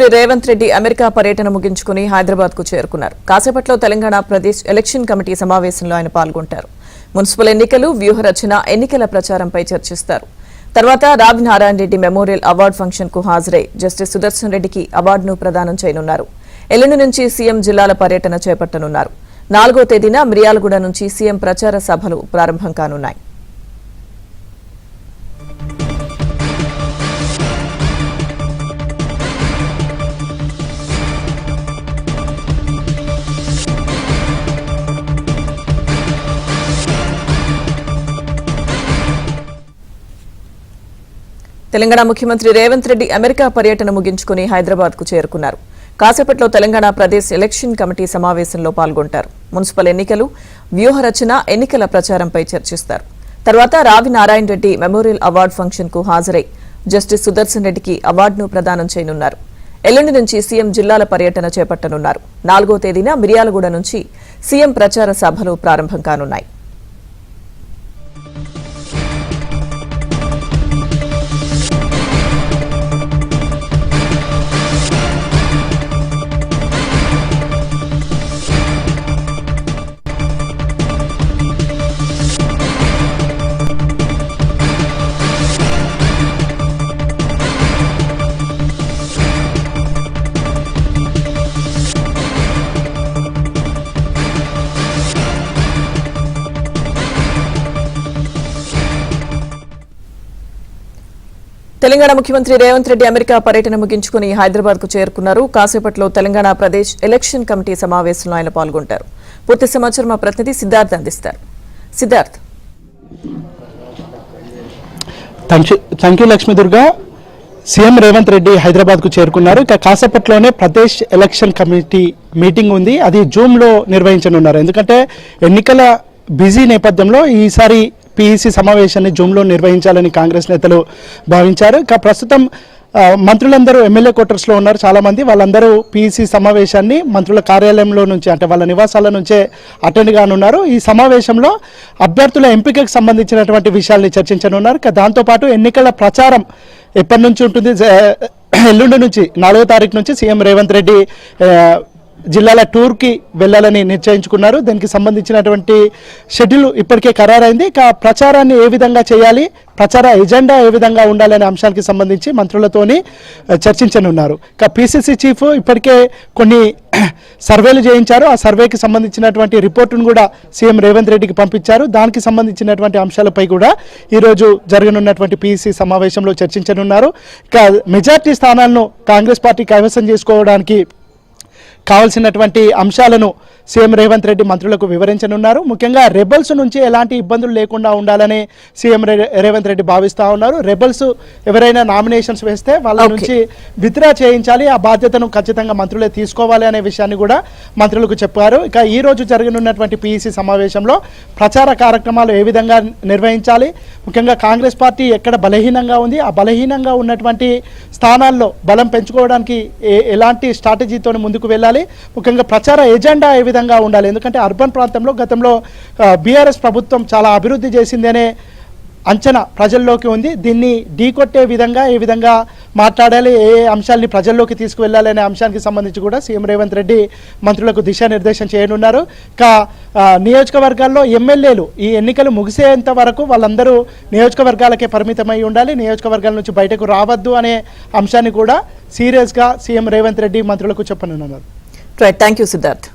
Revanth Reddy America పర్యటన ముగించుకుని హైదరాబాద్ కు చేరుకున్నారు. కాసేపట్లో తెలంగాణ ప్రదేశ్ ఎలక్షన్ కమిటీ సమావేశంలో ఆయన పాల్గొంటారు. మున్సిపల్ ఎన్నికలు, వ్యూహరచన, ఎన్నికల ప్రచారంపై చర్చిస్తారు. తర్వాత రావి Narayana Reddy memorial award function కు హాజరై జస్టిస్ సుదర్శన్ రెడ్డికి అవార్డును ప్రదానం చేయనున్నారు. ఎల్లుండి నుంచి సీఎం జిల్లాల పర్యటన చేపట్టనున్నారు. 4వ తేదీన మిర్యాలగూడ నుంచి సీఎం ప్రచార సభలు ప్రారంభం కానున్నాయి. తెలంగాణ ముఖ్యమంత్రి రేవంత్ రెడ్డి అమెరికా పర్యటన ముగించుకుని హైదరాబాద్ కు చేరుకున్నారు. కాసేపట్లో తెలంగాణ ప్రదేశ్ ఎలక్షన్ కమిటీ సమావేశంలో పాల్గొంటారు. మున్సిపల్ ఎన్నికలు, వ్యూహరచన, ఎన్నికల ప్రచారంపై చర్చిస్తారు. తర్వాత రావి Narayana Reddy memorial award function కు హాజరై జస్టిస్ సుదర్శన్ రెడ్డికి అవార్డును ప్రదానం చేయనున్నారు. ఎల్లుండి నుంచి సీఎం జిల్లాల పర్యటన చేపట్టనున్నారు. 4వ తేదీన మిర్యాలగూడ నుంచి సీఎం ప్రచార సభలు ప్రారంభం కానున్నాయి. తెలంగాణ ముఖ్యమంత్రి రేవంత్ రెడ్డి అమెరికా పర్యటన ముగించుకుని హైదరాబాద్ కు చేరుకున్నారు. కాసేపట్లో తెలంగాణ ప్రదేశ్ ఎలక్షన్ కమిటీ సమావేశంలో ఆయన పాల్గొంటారు. పూర్తి సమాచారం మా ప్రతినిధి సిద్ధార్థ్ అందిస్తారు. Siddharth. Thank you Lakshmidurga. CM Revanth Reddy Hyderabad కు చేరుకున్నారు. ఇక కాసేపట్లోనే ప్రదేశ్ ఎలక్షన్ కమిటీ మీటింగ్ ఉంది. అది జూమ్లో నిర్వహించనున్నారు. ఎందుకంటే ఎన్నికల బిజీ నేపథ్యంలో ఈసారి పీఈసీ సమావేశాన్ని జూమ్లో నిర్వహించాలని కాంగ్రెస్ నేతలు భావించారు. ఇక ప్రస్తుతం మంత్రులందరూ ఎమ్మెల్యే క్వార్టర్స్లో ఉన్నారు. చాలామంది వాళ్ళందరూ పీఈసీ సమావేశాన్ని మంత్రుల కార్యాలయంలో నుంచి అంటే వాళ్ళ నివాసాల నుంచే అటెండ్ కానున్నారు. ఈ సమావేశంలో అభ్యర్థుల ఎంపికకు సంబంధించినటువంటి విషయాల్ని చర్చించనున్నారు. ఇక దాంతోపాటు ఎన్నికల ప్రచారం ఎప్పటి నుంచి ఉంటుంది, ఎల్లుండి నుంచి 4వ తారీఖు నుంచి సీఎం రేవంత్ రెడ్డి జిల్లాల టూర్కి వెళ్ళాలని నిశ్చయించుకున్నారు. దీనికి సంబంధించినటువంటి షెడ్యూల్ ఇప్పటికే ఖరారైంది. ఇక ప్రచారాన్ని ఏ విధంగా చేయాలి, ప్రచార ఎజెండా ఏ విధంగా ఉండాలనే అంశానికి సంబంధించి మంత్రులతోని చర్చించనున్నారు. ఇక పీసీసీ చీఫ్ ఇప్పటికే కొన్ని సర్వేలు చేయించారు. ఆ సర్వేకి సంబంధించినటువంటి రిపోర్టును కూడా సీఎం రేవంత్ రెడ్డికి పంపించారు. దానికి సంబంధించినటువంటి అంశాలపై కూడా ఈరోజు జరగనున్నటువంటి పీసీసీ సమావేశంలో చర్చించనున్నారు. ఇక మెజార్టీ స్థానాలను కాంగ్రెస్ పార్టీ కైవసం చేసుకోవడానికి కావాల్సినటువంటి అంశాలను సీఎం రేవంత్ రెడ్డి మంత్రులకు వివరించనున్నారు. ముఖ్యంగా రెబల్స్ నుంచి ఎలాంటి ఇబ్బందులు లేకుండా ఉండాలని సీఎం రేవంత్ రెడ్డి భావిస్తూ ఉన్నారు. రెబల్స్ ఎవరైనా నామినేషన్స్ వేస్తే వాళ్ళ నుంచి విత్డ్రా చేయించాలి, ఆ బాధ్యతను ఖచ్చితంగా మంత్రులే తీసుకోవాలి అనే విషయాన్ని కూడా మంత్రులకు చెప్పారు. ఇక ఈ రోజు జరగనున్నటువంటి పీఈసీ సమావేశంలో ప్రచార కార్యక్రమాలు ఏ విధంగా నిర్వహించాలి, ముఖ్యంగా కాంగ్రెస్ పార్టీ ఎక్కడ బలహీనంగా ఉంది, ఆ బలహీనంగా ఉన్నటువంటి స్థానాల్లో బలం పెంచుకోవడానికి ఎలాంటి స్ట్రాటజీతో ముందుకు వెళ్ళాలి, ముఖ్యంగా ప్రచార ఎజెండా ఏ విధంగా ఉండాలి. ఎందుకంటే అర్బన్ ప్రాంతంలో గతంలో బీఆర్ఎస్ ప్రభుత్వం చాలా అభివృద్ధి చేసిందనే అంచనా ప్రజల్లోకి ఉంది. దీన్ని ఢీకొట్టే విధంగా ఏ విధంగా మాట్లాడాలి, ఏ అంశాలని ప్రజల్లోకి తీసుకువెళ్ళాలి అనే అంశానికి సంబంధించి కూడా సీఎం రేవంత్ రెడ్డి మంత్రులకు దిశానిర్దేశం చేయనున్నారు. ఇక నియోజకవర్గాల్లో ఎమ్మెల్యేలు ఈ ఎన్నికలు ముగిసేంత వరకు వాళ్ళందరూ నియోజకవర్గాలకే పరిమితమై ఉండాలి, నియోజకవర్గాల నుంచి బయటకు రావద్దు అనే అంశాన్ని కూడా సీరియస్గా సీఎం రేవంత్ రెడ్డి మంత్రులకు చెప్పనున్నారు. Right, thank you Siddharth.